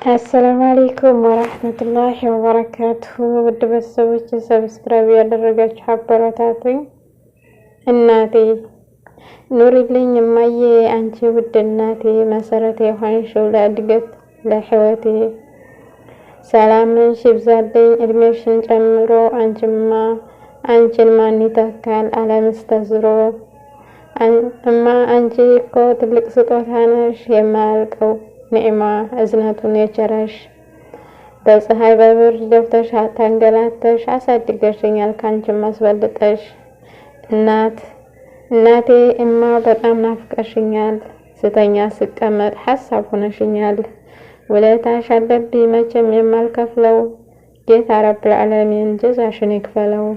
አሰላሙ አለይኩም ወራህመቱላሂ ወበረካቱሁ። ውድ ቤተሰቦች ሰብስክራይብ ያደረጋችሁ አበረታቱኝ። እናቴ ኑሪልኝ እማዬ፣ አንቺ ውድ እናቴ መሰረቴ የሆንሽው ለእድገት ለህይወቴ። ሰላምሽ ይብዛልኝ እድሜሽን ጨምሮ፣ አንቺን ማን ይተካል ዓለምስ ተዝሮ። እማ አንቺ እኮ ትልቅ ስጦታ ነሽ፣ የማያልቀው ኒዕማ እዝነቱን የቸረሽ። በፀሐይ በብርድ ደፍተሽ ተንገላተሽ አሳድገሽኛል ካንቺም አስበልጠሽ። እናቴ እማ በጣም ናፍቀሽኛል፣ ስተኛ ስቀመጥ ሐሳብ ሆነሽኛል። ውለታሽ አለብኝ መቼም የማልከፍለው፣ ጌታ ረብል ዓለሚን ጀዛሽን ይክፈለው።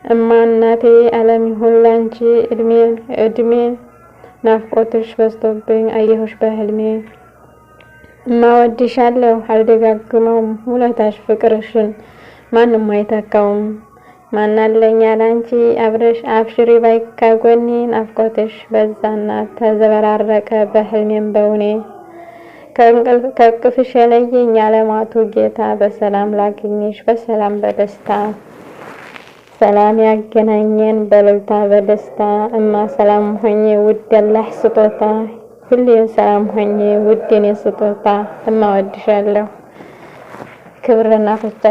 እማ እናቴ ዓለም ይሁን ላንቺ እድሜ ናፍቆትሽ በዝቶብኝ አየሁሽ በህልሜ። እማ ወድሻለሁ አልደጋግመውም፣ ውለታሽ ፍቅርሽን ማንም አይተካውም። ማናለኝ ያላንቺ አብረሽ አብሽሪ ባይ ከጎኔ፣ ናፍቆትሽ በዛና ተዘበራረቀ በህልሜም በውኔ። ከእቅፍሽ የለየኝ ያለማቱ ጌታ፣ በሰላም ላግኝሽ በሰላም በደስታ። ሰላም ያገናኘን በእልልታ በደስታ። እማ ሰላም ሆኜ ውድ ያላህ ስጦታ፣ ሁሌም ሰላም ሆኜ ውድ የኔ ስጦታ። እማ ወድሻለሁ ክብርና ፍቻ